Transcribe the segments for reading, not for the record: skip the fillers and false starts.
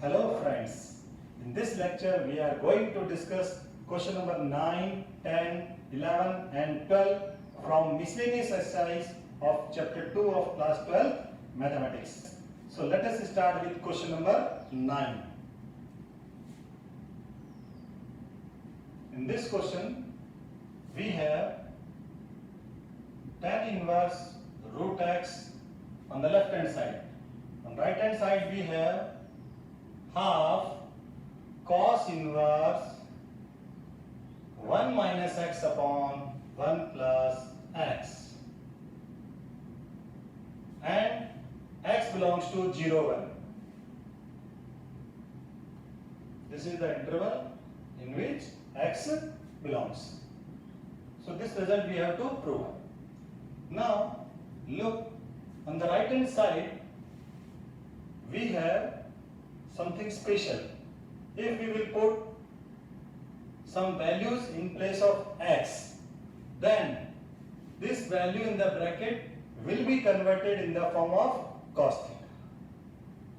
Hello friends, in this lecture we are going to discuss question number 9, 10, 11 and 12 from miscellaneous exercise of chapter 2 of class 12 mathematics. So let us start with question number 9. In this question we have tan inverse root x on the left hand side. On right hand side we have half cos inverse 1 minus x upon 1 plus x, and x belongs to 0, 1. This is the interval in which x belongs. So this result we have to prove. Now look, on the right hand side we have something special. If we will put some values in place of x, then this value in the bracket will be converted in the form of cos theta.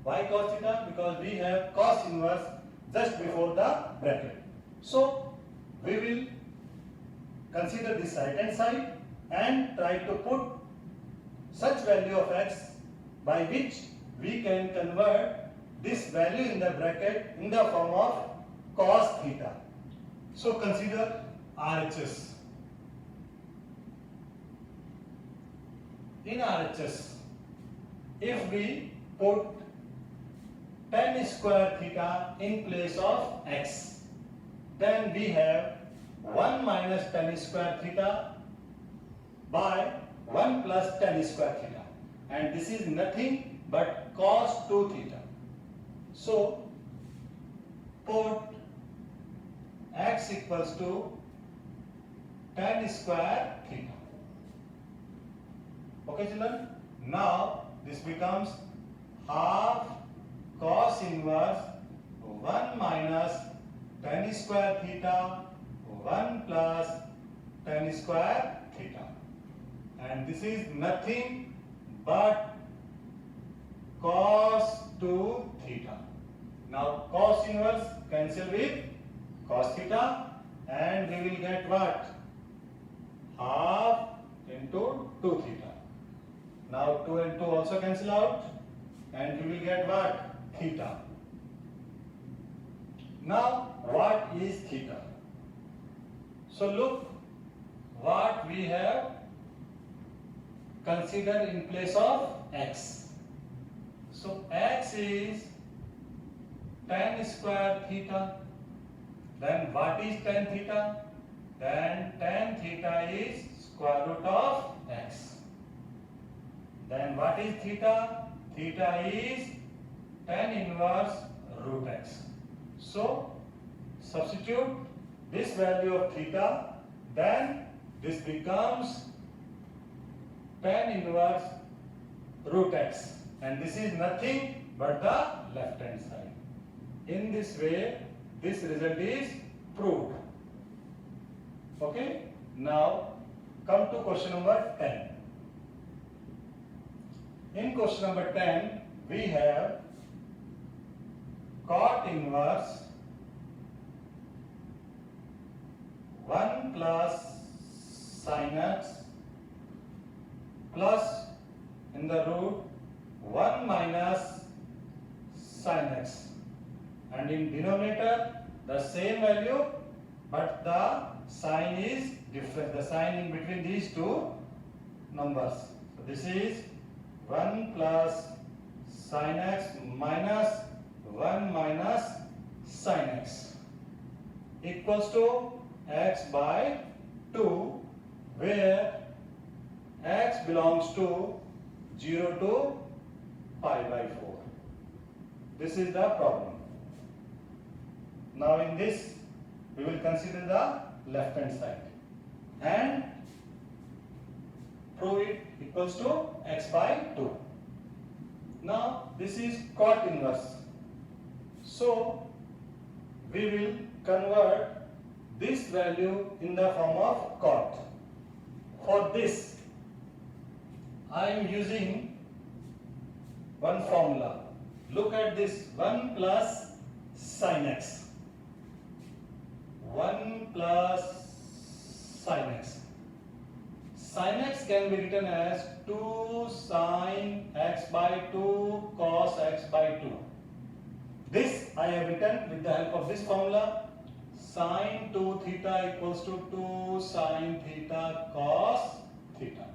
Why cos theta? Because we have cos inverse just before the bracket. So we will consider this right hand side and try to put such value of x by which we can convert this value in the bracket in the form of cos theta. So consider RHS. In RHS, if we put tan square theta in place of x, then we have 1 minus tan square theta by 1 plus tan square theta, and this is nothing but cos 2 theta. So put x equals to tan square theta. Okay children, now this becomes half cos inverse 1 minus tan square theta 1 plus tan square theta, and this is nothing but cos 2 theta. Now cos inverse cancel with cos theta and we will get what? Half into 2 theta. Now 2 and 2 also cancel out and we will get what? Theta. Now what is theta? So look what we have considered in place of x. So x is tan square theta. Then what is tan theta? Then tan theta is square root of x. Then what is theta? Theta is tan inverse root x. So substitute this value of theta, then this becomes tan inverse root x, and this is nothing but the left hand side. In this way this result is proved. Okay, now come to question number 10. In question number 10 we have cot inverse 1 plus sin x plus in the root 1 minus sin x, and in denominator the same value but the sign is different, the sign in between these two numbers. So this is 1 plus sin x minus 1 minus sin x equals to x by 2, where x belongs to 0 to pi by 4. This is the problem. Now in this we will consider the left hand side and prove it equals to x by 2. Now this is cot inverse. So we will convert this value in the form of cot. For this I am using one formula. look at this 1 plus sin x. 1 plus sin x. Sin x can be written as 2 sin x by 2 cos x by 2. This I have written with the help of this formula. Sin 2 theta equals to 2 sin theta cos theta.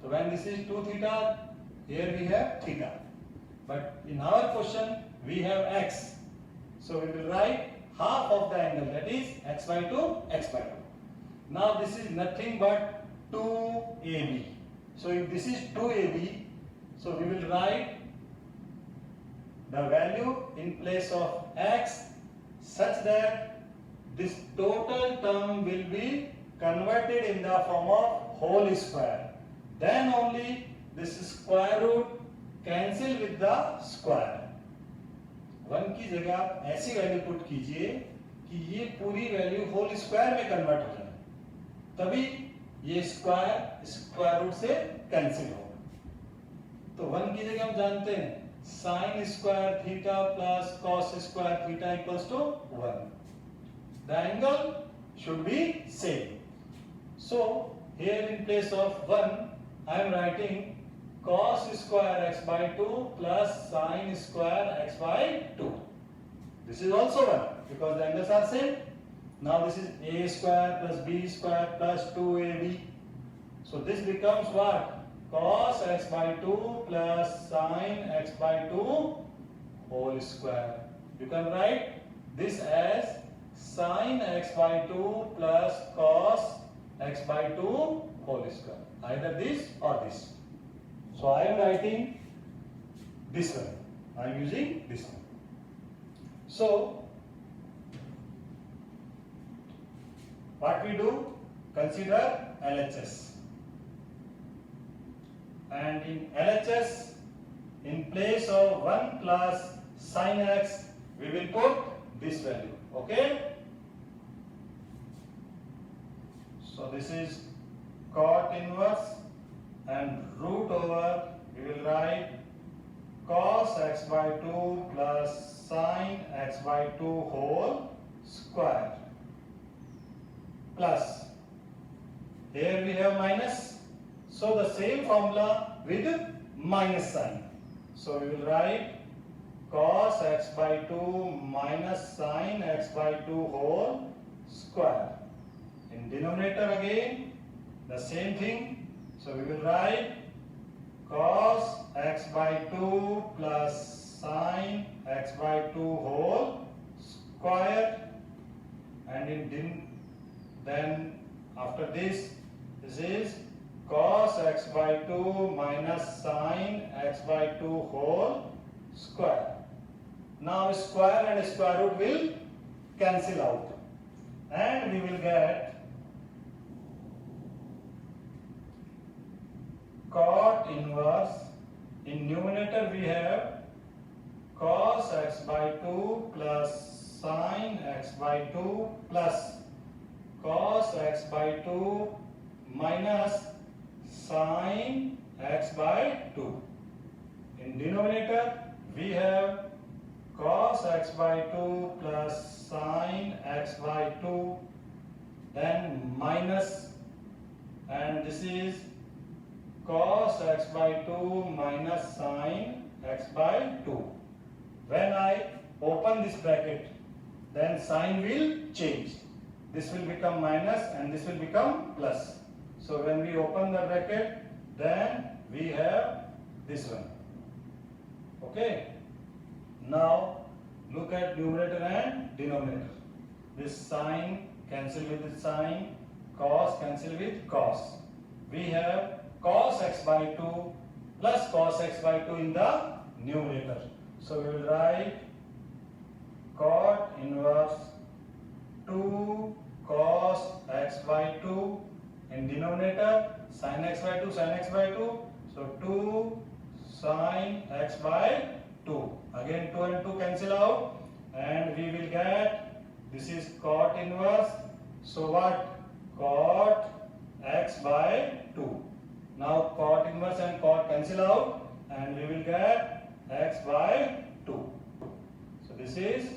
So when this is 2 theta, here we have theta. But in our question, we have x. So we will write half of the angle, that is x by 2, x by 2. Now this is nothing but 2AB. So if this is 2AB, so we will write the value in place of x such that this total term will be converted in the form of whole square. Then only this square root cancel with the square. 1 की जगह आप ऐसी value put कीजिए कि ये पूरी value whole square में convert हो जाए, तभी ये स्क्वायर रूट से कैंसिल होगा. तो 1 की जगह हम जानते हैं sin square theta plus cos square theta equals to 1. The angle should be same. So here in place of 1, I am writing cos square x by 2 plus sin square x by 2. This is also 1 because the angles are same. Now this is a square plus b square plus 2ab. So this becomes what? Cos x by 2 plus sin x by 2 whole square. You can write this as sin x by 2 plus cos x by 2 whole square. Either this or this. So I am writing this one. I am using this one. So what we do? Consider LHS. And in LHS, in place of 1 plus sin x, we will put this value. Okay? So this is cot inverse and root over, we will write cos x by 2 plus sin x by 2 whole square plus, here we have minus, so the same formula with minus sign. So we will write cos x by 2 minus sin x by 2 whole square. In denominator again, the same thing. So we will write cos x by 2 plus sin x by 2 whole square, and then after this is cos x by 2 minus sin x by 2 whole square. Now square and square root will cancel out and we will get cot inverse. In numerator we have cos x by 2 plus sin x by 2 plus cos x by 2 minus sin x by 2. In denominator we have cos x by 2 plus sin x by 2, then minus, and this is cos x by 2 minus sin x by 2. When I open this bracket, then sign will change. This will become minus and this will become plus. So when we open the bracket, then we have this one. Okay. Now look at numerator and denominator. This sign cancel with this sign, cos cancel with cos. We have cos x by 2 plus cos x by 2 in the numerator. So we will write cot inverse 2 cos x by 2. In denominator, sin x by 2, sin x by 2. So 2 sin x by 2. Again 2 and 2 cancel out and we will get, this is cot inverse. So what? Cot x by 2. Now cot inverse and cot cancel out and we will get x by 2. So this is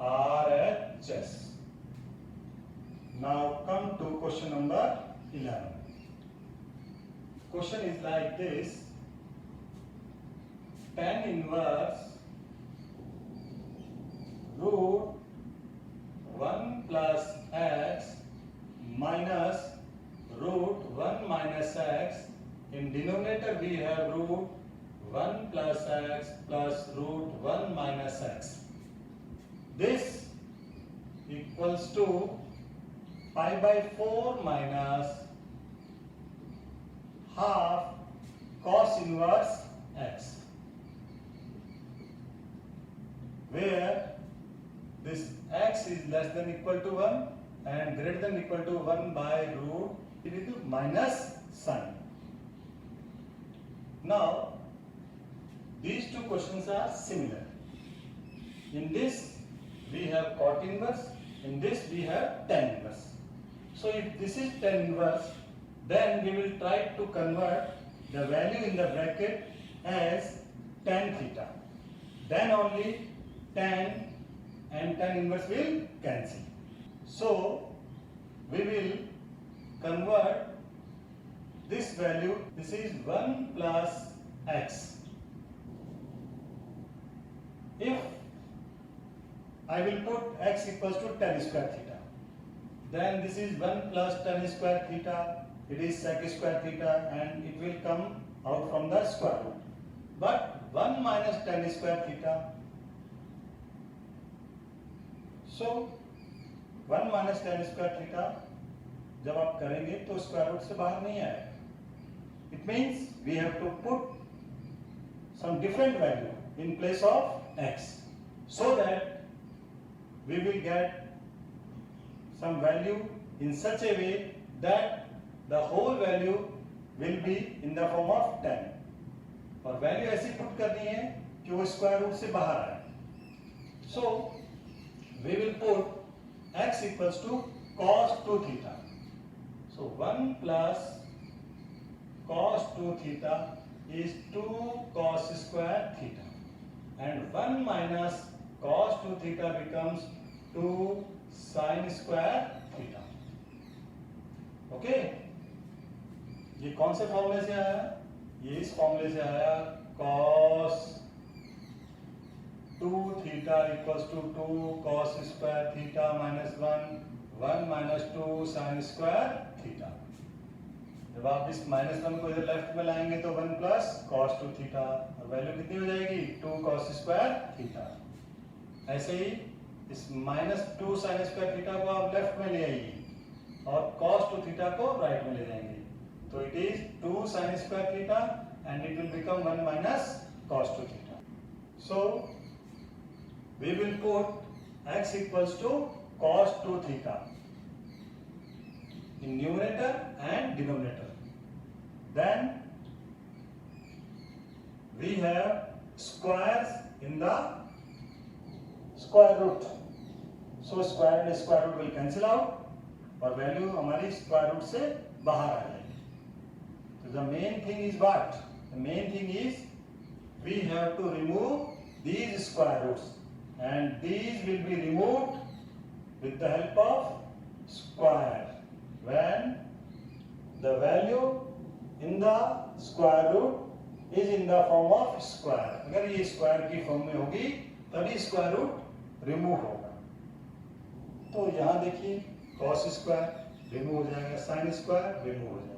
RHS. Now come to question number 11. Question is like this. Tan inverse root 1 plus x minus root 1 minus x. In denominator we have root 1 plus x plus root 1 minus x. This equals to pi by 4 minus half cos inverse x, where this x is less than equal to 1 and greater than equal to 1 by root with minus sign. Now these two questions are similar. In this we have cot inverse, in this we have tan inverse. So if this is tan inverse, then we will try to convert the value in the bracket as tan theta. Then only tan and tan inverse will cancel. So we will convert this value. This is 1 plus x. If I will put x equals to tan square theta, then this is 1 plus tan square theta, it is sec square theta, and it will come out from the square root. But 1 minus tan square theta, so 1 minus tan square theta जब आप करेंगे तो square root से बाहर नहीं आएगा. It means we have to put some different value in place of x, so that we will get some value in such a way that the whole value will be in the form of tan. और value ऐसी put करनी है कि वो square root से बाहर आए. So we will put x equals to cos 2 theta. So 1 plus cos 2 theta is 2 cos square theta, and 1 minus cos 2 theta becomes 2 sin square theta. Okay? ये कौन से फॉर्मूले से आया? ये इस फॉर्मूले से आया. cos 2 theta equals to 2 cos square theta minus 1 minus 2 sin square theta. जब आप इस माइनस 1 को इधर लेफ्ट में लाएंगे तो 1 प्लस cos 2 थीटा, और वैल्यू कितनी हो जाएगी? 2 cos स्क्वायर थीटा. ऐसे ही इस माइनस 2 sin स्क्वायर थीटा को आप लेफ्ट में ले आइए और cos 2 थीटा को राइट में ले जाएंगे, तो it is 2 sin square theta and it will become 1 minus cos 2 theta. So we will put x equals to cos 2 theta in numerator and denominator. Then we have squares in the square root. So square and square root will cancel out और value हमारी square root से बाहर आ जाएगी. So the main thing is what? The main thing is we have to remove these square roots, and these will be removed with the help of square when the value in the square root is in the form of square. अगर ये square की form में होगी तभी square root remove होगा. तो यहाँ देखिए cos square remove हो जाएगा, sin square remove हो जाएगा.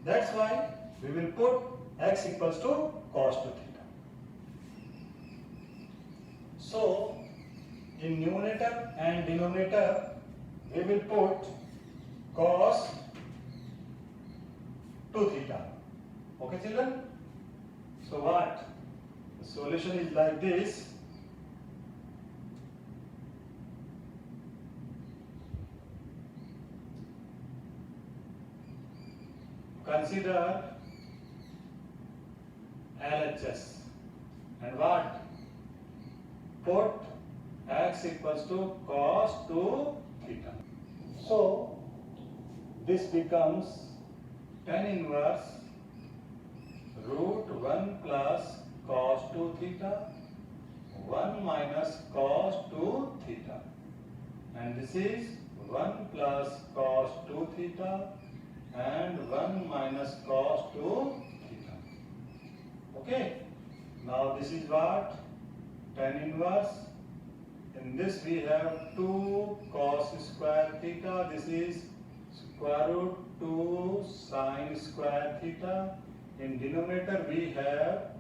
That's why we will put x equals to cos 2 theta. So in numerator and denominator we will put cos 2 theta. Okay children? So what? The solution is like this. Consider LHS and what? Put x equals to cos 2 theta. So this becomes tan inverse root 1 plus cos 2 theta, 1 minus cos 2 theta, and this is 1 plus cos 2 theta and 1 minus cos 2 theta. Okay, now this is what? Tan inverse. In this we have 2 cos square theta, this is square root 2 sin square theta. In denominator we have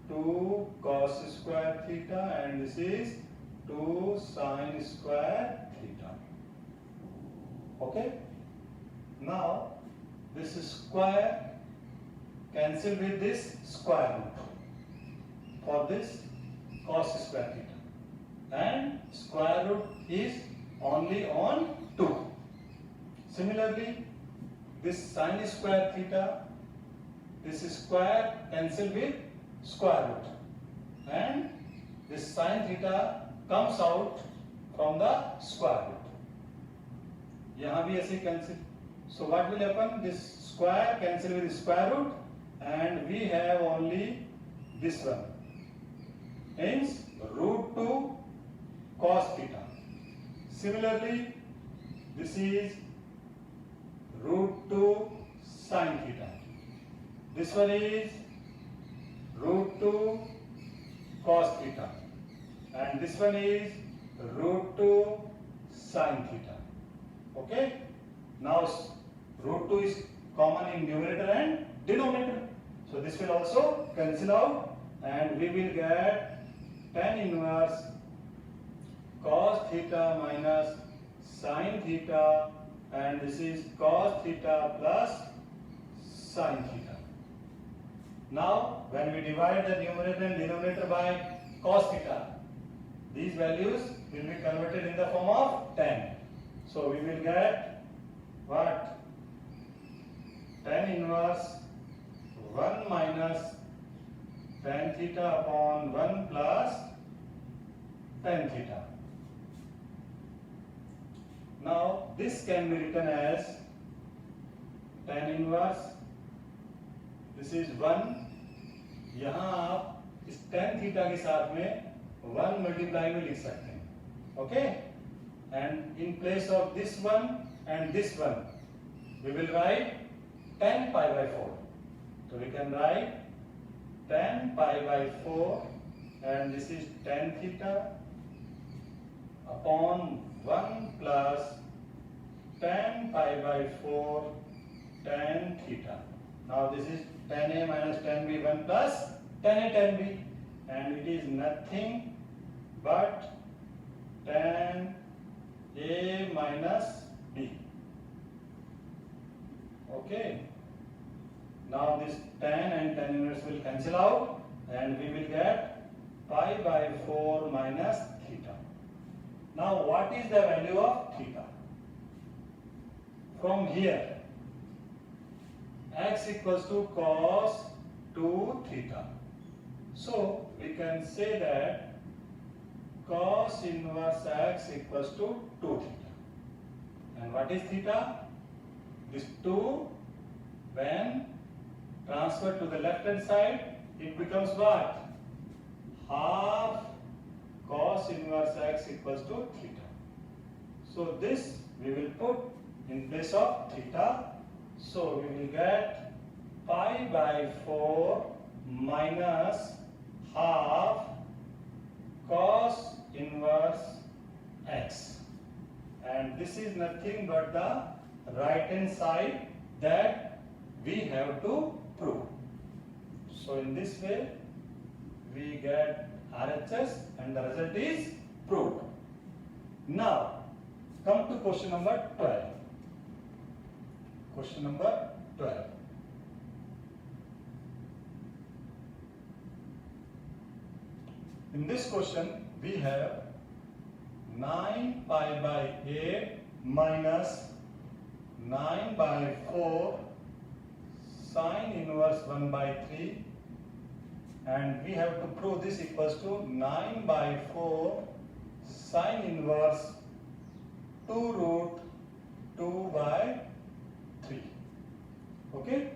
2 cos square theta and this is 2 sin square theta. Okay, now this square cancel with this square root for this cos square theta, and square root is only on 2. Similarly, this sin square theta, this square cancel with square root, and this sin theta comes out from the square root. यहाँ भी ऐसे cancel. So what will happen? This square cancel with square root, and we have only this one. Hence root 2 cos theta. Similarly, this is root 2 sin theta. This one is root 2 cos theta, and this one is root 2 sin theta. Okay, now root 2 is common in numerator and denominator, so this will also cancel out, and we will get tan inverse cos theta minus sin theta, and this is cos theta plus sin theta. Now when we divide the numerator and denominator by cos theta, these values will be converted in the form of tan. So we will get what? Tan inverse 1 minus tan theta upon 1 plus tan theta. Now this can be written as tan inverse, this is 1, यहाँ आप इस tan theta के साथ में 1 multiply में लिख सकते हैं. Okay, and in place of this one and this one we will write tan pi by 4. So we can write tan pi by 4, and this is tan theta upon 1 plus tan pi by 4 tan theta. Now this is tan A minus tan B, 1 plus tan A tan B, and it is nothing but tan A minus B. Okay, now this tan and tan inverse will cancel out, and we will get pi by 4 minus theta. Now what is the value of theta? From here, x equals to cos 2 theta. So we can say that cos inverse x equals to 2 theta. And what is theta? This 2, when transferred to the left hand side, it becomes what? Half cos inverse x equals to theta. So this we will put in place of theta. So we will get pi by 4 minus half cos inverse x, and this is nothing but the right hand side that we have to prove. So in this way we get RHS and the result is proved. Now come to question number 12. Question number 12. In this question we have 9 pi by 8 minus 9 by 4 sine inverse 1 by 3, and we have to prove this equals to 9 by 4 sine inverse 2 root 2 by 3. Okay.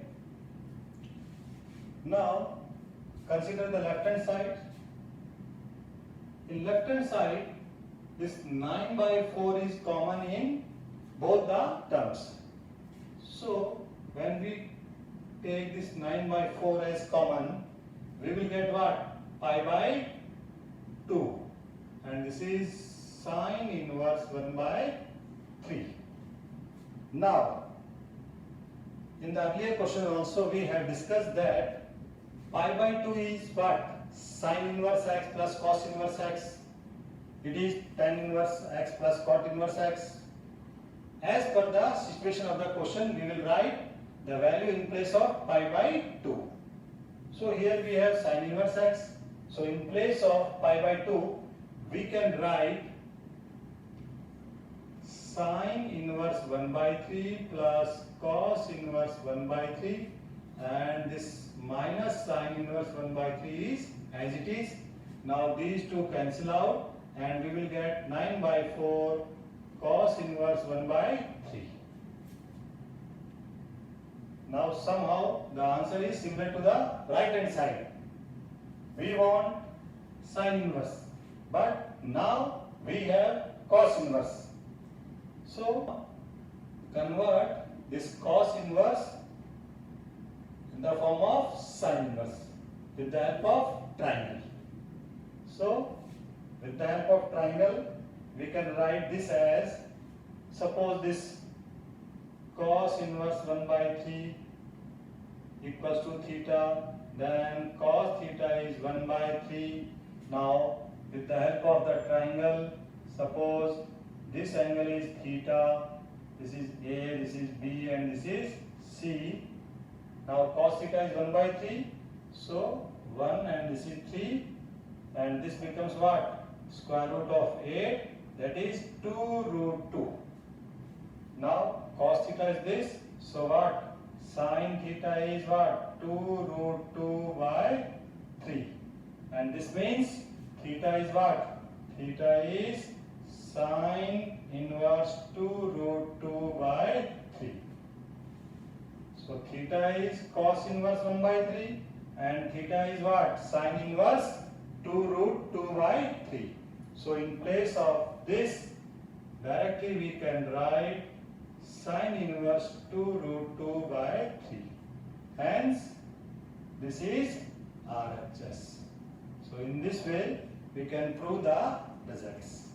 Now consider the left hand side. In left hand side, this 9 by 4 is common in both the terms. So when we take this 9 by 4 as common, we will get what? Pi by 2. And this is sine inverse 1 by 3. Now, in the earlier question also we have discussed that pi by 2 is what? Sine inverse x plus cos inverse x. It is tan inverse x plus cot inverse x. As per the situation of the question, we will write the value in place of pi by 2. So here we have sine inverse x. So in place of pi by 2, we can write sine inverse 1 by 3 plus cos inverse 1 by 3, and this minus sine inverse 1 by 3 is as it is. Now these two cancel out and we will get 9 by 4 cos inverse 1 by 3. Now somehow the answer is similar to the right hand side. We want sine inverse, but now we have cos inverse. So convert this cos inverse in the form of sine inverse with the help of triangle. So with the help of triangle, we can write this as, suppose this cos inverse 1 by 3 equals to theta, then cos theta is 1 by 3. Now with the help of the triangle, suppose this angle is theta, this is A, this is B, and this is C. Now cos theta is 1 by 3, so 1 and this is 3, and this becomes what? Square root of 8, that is 2 root 2. Now cos theta is this, so what? Sin theta is what? 2 root 2 by 3. And this means theta is what? Theta is sine inverse 2 root 2 by 3. So theta is cos inverse 1 by 3 and theta is what? Sine inverse 2 root 2 by 3. So in place of this, directly we can write sine inverse 2 root 2 by 3. Hence, this is RHS. So in this way, we can prove the results.